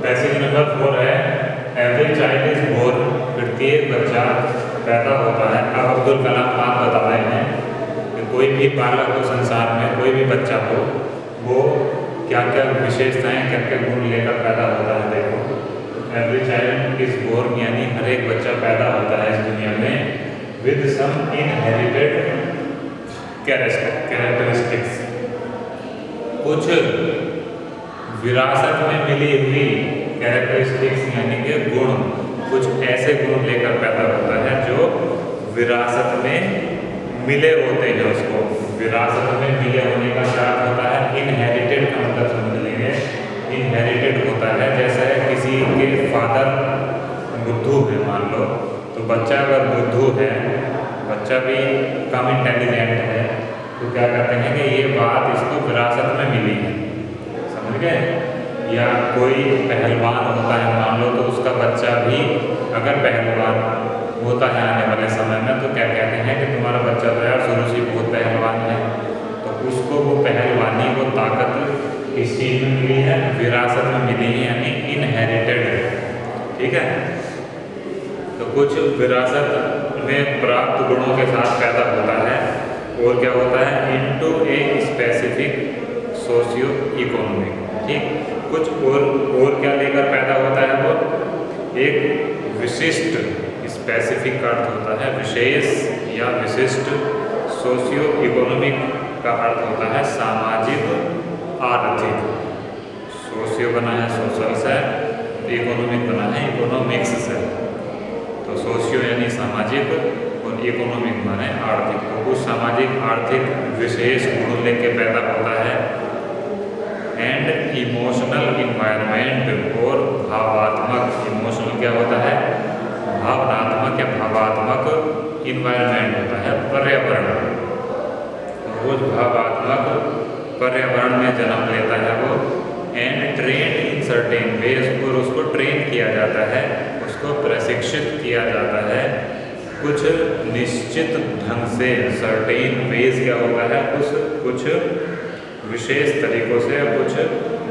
Message number 4 है, every child is born, प्रत्येक बच्चा पैदा होता है। अब अब्दुल कलाम बात बता रहे हैं कि कोई भी बालक हो संसार में, कोई भी बच्चा हो, वो क्या क्या विशेषताएं, क्या क्या गुण लेकर पैदा होता है। देखो, एवरी चाइल्ड इज बोर्न यानी हर एक बच्चा पैदा होता है इस दुनिया में विद सम इनहेरिटेड कैरेक्टरिस्टिक्स, कुछ विरासत में मिली हुई कैरेक्टरिस्टिक्स यानी कि गुण, कुछ ऐसे गुण लेकर पैदा होता है जो विरासत में मिले होते हैं। उसको विरासत में मिले होने का क्या होता है, इनहेरिटेड का मतलब समझ लेंगे। इनहेरिटेड होता है जैसे किसी के फादर बुद्धू है मान लो, तो बच्चा अगर बुद्धू है, बच्चा भी कम इंटेलिजेंट है, तो क्या कहते हैं कि ये बात इसको विरासत में मिली है, समझ गए। या कोई पहलवान होता है मान लो, तो उसका बच्चा भी अगर पहलवान होता है आने वाले समय में, तो क्या कहते हैं कि तुम्हारा बच्चा तो यार शुरू से बहुत पहलवान है, तो उसको वो पहलवानी, वो ताकत किस चीज़ में मिली है, विरासत में मिली है, यानी इनहेरिटेड। ठीक है, तो कुछ विरासत में प्राप्त गुणों के साथ पैदा होता है। और क्या होता है, into a specific socio economic. ठीक, कुछ और क्या लेकर पैदा होता है, वो एक विशिष्ट, स्पेसिफिक का अर्थ होता है विशेष या विशिष्ट, सोशियो इकोनॉमिक का अर्थ होता है सामाजिक आर्थिक। सोशियो बना है सोशल से, इकोनॉमिक बना है इकोनॉमिक्स से, तो सोशियो यानी सामाजिक और इकोनॉमिक माने आर्थिक। तो कुछ सामाजिक आर्थिक विशेष गुण लेके पैदा होता है। एंड इमोशनल इन्वायरमेंट, और भावात्मक, इमोशनल क्या होता है, भावनात्मक या भावात्मक, इन्वायरमेंट होता है पर्यावरण। रोज भावात्मक पर्यावरण में जन्म लेता है वो। And train in certain veg, और उसको ट्रेन किया जाता है, उसको प्रशिक्षित किया जाता है कुछ निश्चित ढंग से। सर्टेन वेज क्या होता है, कुछ विशेष तरीकों से, कुछ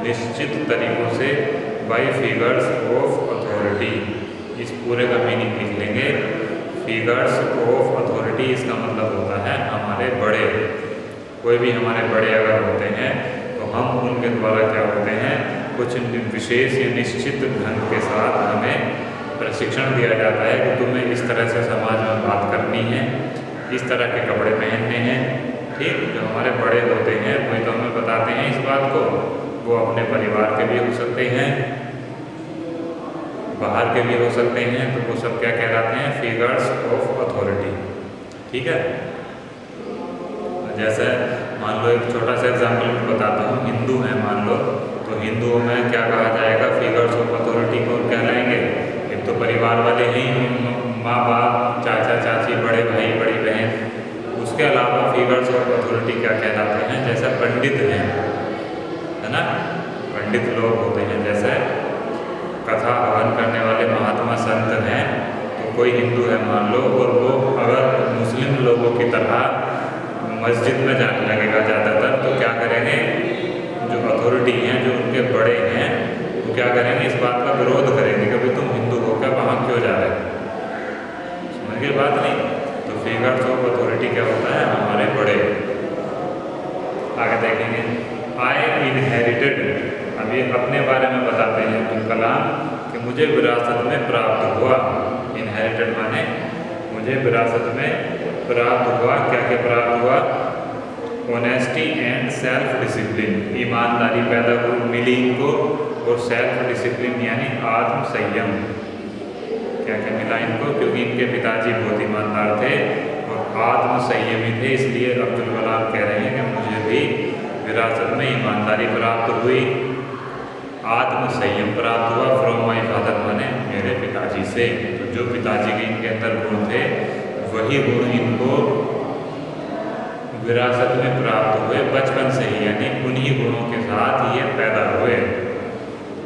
निश्चित तरीकों से, बाई फिगर्स ऑफ अथॉरिटी। इस पूरे का मीनिंग लिख लेंगे। फिगर्स ऑफ अथॉरिटी इसका मतलब होता है हमारे बड़े, कोई भी हमारे बड़े अगर होते हैं तो हम उनके द्वारा क्या होते हैं, कुछ विशेष या निश्चित ढंग के साथ हमें प्रशिक्षण दिया जाता है कि तुम्हें इस तरह से समाज में बात करनी है, इस तरह के कपड़े पहनने हैं। ठीक, जो हमारे बड़े होते हैं वही तो हमें बताते हैं इस बात को। वो अपने परिवार के भी हो सकते हैं, बाहर के भी हो सकते हैं, तो वो सब क्या कहलाते हैं, फिगर्स ऑफ अथॉरिटी। ठीक है, जैसे मान लो एक छोटा सा एग्जाम्पल बताता हूँ। हिंदू है मान लो, तो हिंदुओं में क्या कहा जाएगा, फिगर्स ऑफ अथॉरिटी को कहलाएंगे। एक तो परिवार वाले ही, माँ बाप, चाचा चाची, बड़े भाई बड़ी बहन। उसके अलावा फिगर्स ऑफ अथॉरिटी क्या कहलाते हैं, जैसे पंडित हैं, है ना, पंडित लोग होते हैं, जैसे कथा हवन करने वाले महात्मा संत हैं। तो कोई हिंदू है मान लो, और वो अगर मुस्लिम लोगों की तरह मस्जिद में जाने लगेगा ज़्यादातर, तो क्या करेंगे, जो अथॉरिटी हैं, जो उनके बड़े हैं, वो क्या करेंगे, इस बात का विरोध करेंगे कि भाई तुम हिंदू होकर वहाँ क्यों जा रहे हो। समझ गए बात नहीं। तो फिगर्स ऑफ अथॉरिटी क्या होता है, हमारे बड़े। आगे देखेंगे, आई इनहेरिटेड। अब ये अपने बारे में बताते हैं अब्दुल कलाम कि मुझे विरासत में प्राप्त हुआ। इनहेरिटेड माने मुझे विरासत में प्राप्त हुआ। क्या क्या प्राप्त हुआ, ऑनेस्टी एंड सेल्फ डिसिप्लिन, ईमानदारी पैदा मिली इनको, और सेल्फ डिसिप्लिन यानी आत्म संयम। क्या क्या मिला इनको, क्योंकि इनके पिताजी बहुत ईमानदार थे और आत्म संयमी थे, इसलिए अब्दुल कलाम कह रहे हैं कि मुझे भी विरासत में ईमानदारी प्राप्त हुई, आत्म संयम प्राप्त हुआ। फ्रॉम माई फादर माने मेरे पिताजी से। तो जो पिताजी के इनके अंदर गुण थे, वही गुण इनको विरासत में प्राप्त हुए बचपन से ही, यानी उन्हीं गुणों के साथ ये पैदा हुए।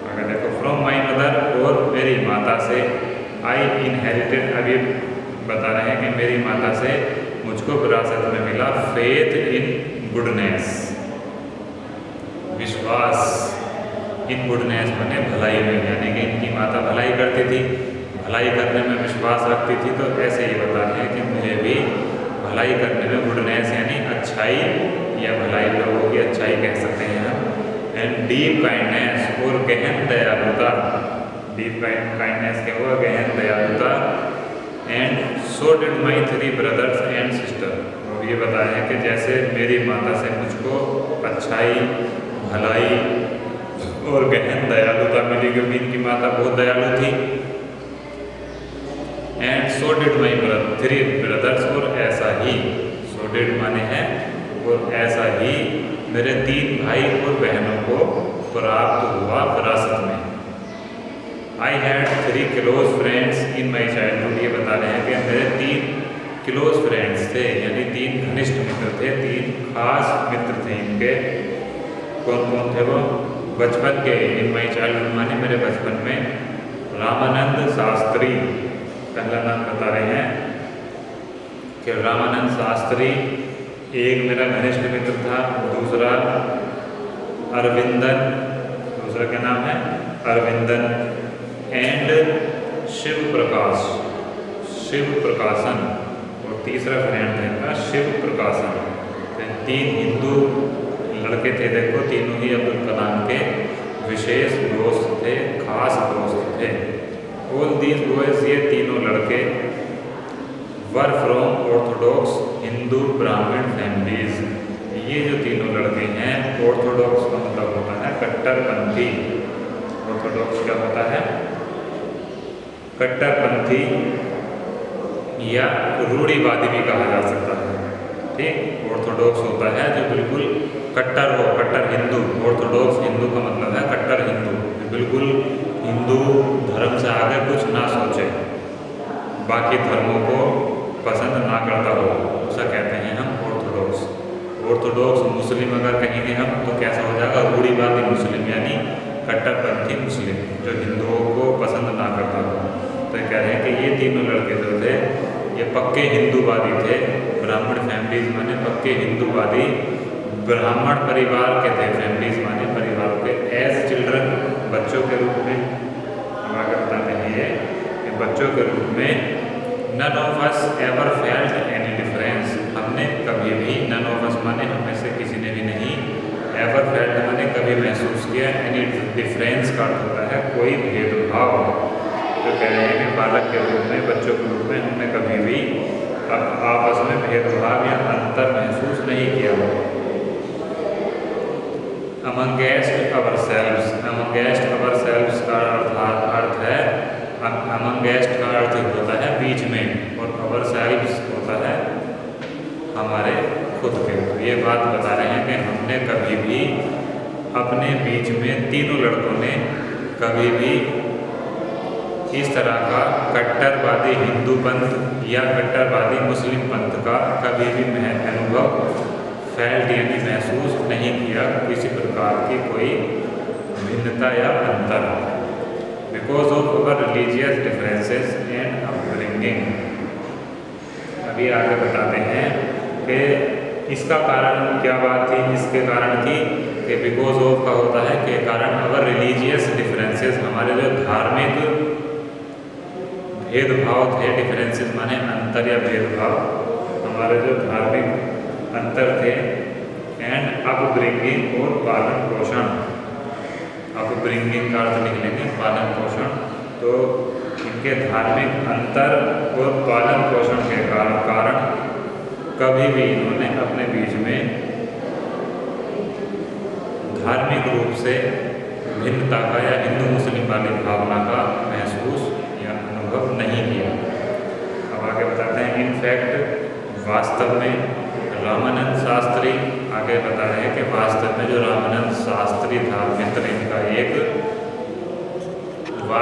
अगर देखो, फ्रॉम माई मदर, और मेरी माता से। आई इनहेरिटेड, अभी बता रहे हैं कि मेरी माता से मुझको विरासत में मिला फेथ इन गुडनेस, विश्वास इन गुडनेस माने भलाई में, यानी कि इनकी माता भलाई करती थी, भलाई करने में विश्वास रखती थी। तो ऐसे ही बताते हैं कि मुझे भी भलाई करने में, गुडनेस यानी अच्छाई या भलाई, लोगों की अच्छाई कह सकते हैं हम। एंड डीप काइंडनेस, और गहन दयालुता, डीप काइंडनेस क्या हुआ, गहन दयालुता। And so did my 3 brothers and sister, और ये बताया है कि जैसे मेरी माता से मुझको अच्छाई, भलाई और गहन दयालुता मिली, क्योंकि इनकी माता बहुत दयालु थी। And so did my 3 brothers, और ऐसा ही, सो डिड माने है और ऐसा ही मेरे 3 भाई और बहनों को प्राप्त हुआ विरासत में। I had 3 close friends in my childhood, ये बता रहे हैं कि मेरे 3 क्लोज फ्रेंड्स थे, यानी 3 घनिष्ठ मित्र थे, 3 खास मित्र थे इनके। कौन कौन थे वो? बचपन के, इन माई चाइल्डहुड माने मेरे बचपन में, रामानंद शास्त्री, पहला नाम बता रहे हैं कि रामानंद शास्त्री एक मेरा घनिष्ठ मित्र था। दूसरा अरविंदन, दूसरा क्या नाम है? अरविंदन। एंड शिव प्रकाश, शिव प्रकाशन, और तीसरा फ्रेंड था इनका शिव प्रकाशन। तो 3 हिंदू लड़के थे, देखो तीनों ही अब्दुल कलाम के विशेष दोस्त थे, खास दोस्त थे। ऑल दीज बॉयज, ये तीनों लड़के, वर फ्रॉम ऑर्थोडॉक्स हिंदू ब्राह्मण फैमिलीज, ये जो तीनों लड़के हैं, ऑर्थोडॉक्स का मतलब होता है कट्टरपंथी। ऑर्थोडॉक्स क्या होता है? कट्टरपंथी या रूढ़िवादी भी कहा जा सकता है, ठीक। ऑर्थोडॉक्स होता है जो बिल्कुल कट्टर हो, कट्टर हिंदू। ऑर्थोडॉक्स हिंदू का मतलब है कट्टर हिंदू, बिल्कुल हिंदू धर्म से आगे कुछ ना सोचे, बाकी धर्मों को पसंद ना करता हो, उसे कहते हैं हम ऑर्थोडॉक्स। ऑर्थोडॉक्स मुस्लिम अगर कहेंगे हम तो कैसा हो जाएगा? रूढ़िवादी मुस्लिम, यानी कट्टरपंथी मुस्लिम, जो हिंदुओं को पसंद ना करता हो। तो कह रहे हैं कि ये तीनों लड़के जो थे ये पक्के हिंदूवादी थे। ब्राह्मण फैमिलीज माने पक्के हिंदूवादी, ब्राह्मण परिवार के थे, फैमिलीज माने परिवारों के। एज चिल्ड्रन, बच्चों के रूप में, हम आगे बताते हैं ये कि बच्चों के रूप में, none of us ever felt any difference, हमने कभी भी, नन ऑफ अस माने हम में से किसी ने भी नहीं, एवर फेल्ट माने कभी महसूस किया, एनी डिफरेंस का अर्थ होता है कोई भेदभाव। तो कह रहे हैं कि बालक के रूप में, बच्चों के रूप में हमने कभी भी आपस में भेदभाव या अंतर महसूस नहीं किया। अमंगेस्ट अवरसेल्व्स, अमंगेस्ट अवरसेल्व्स का अर्थ है, अमंगेस्ट का अर्थ होता है बीच में, और अवरसेल्व्स होता है हमारे खुद के। तो ये बात बता रहे हैं कि हमने कभी भी अपने बीच में, तीनों लड़कों ने कभी भी इस तरह का कट्टरवादी हिंदू पंथ या कट्टरवादी मुस्लिम पंथ का कभी भी अनुभव फेल्ट यानी महसूस नहीं किया, किसी प्रकार की कोई भिन्नता या अंतर, because of our religious differences and upbringing. अभी आगे बताते हैं कि इसका कारण क्या बात थी? इसके कारण थी कि बिकॉज ऑफ का होता है के कारण, अवर रिलीजियस डिफरेंसेस, हमारे जो धार्मिक भेदभाव थे, डिफरेंसेस माने अंतर या भेदभाव, हमारे जो धार्मिक अंतर थे, एंड अपब्रिंगिंग और पालन पोषण, अपब्रिंगिंग का अर्थ निकलेंगे पालन पोषण। तो इनके धार्मिक अंतर और पालन पोषण के कारण कभी भी इन्होंने अपने बीच में धार्मिक रूप से भिन्नता का या हिंदू मुस्लिम वाली भावना का महसूस या अनुभव नहीं किया। अब आगे बताते हैं, इनफैक्ट वास्तव में रामानंद शास्त्री, आगे बता रहे हैं कि वास्तव में जो रामानंद शास्त्री था मित्र इनका एक,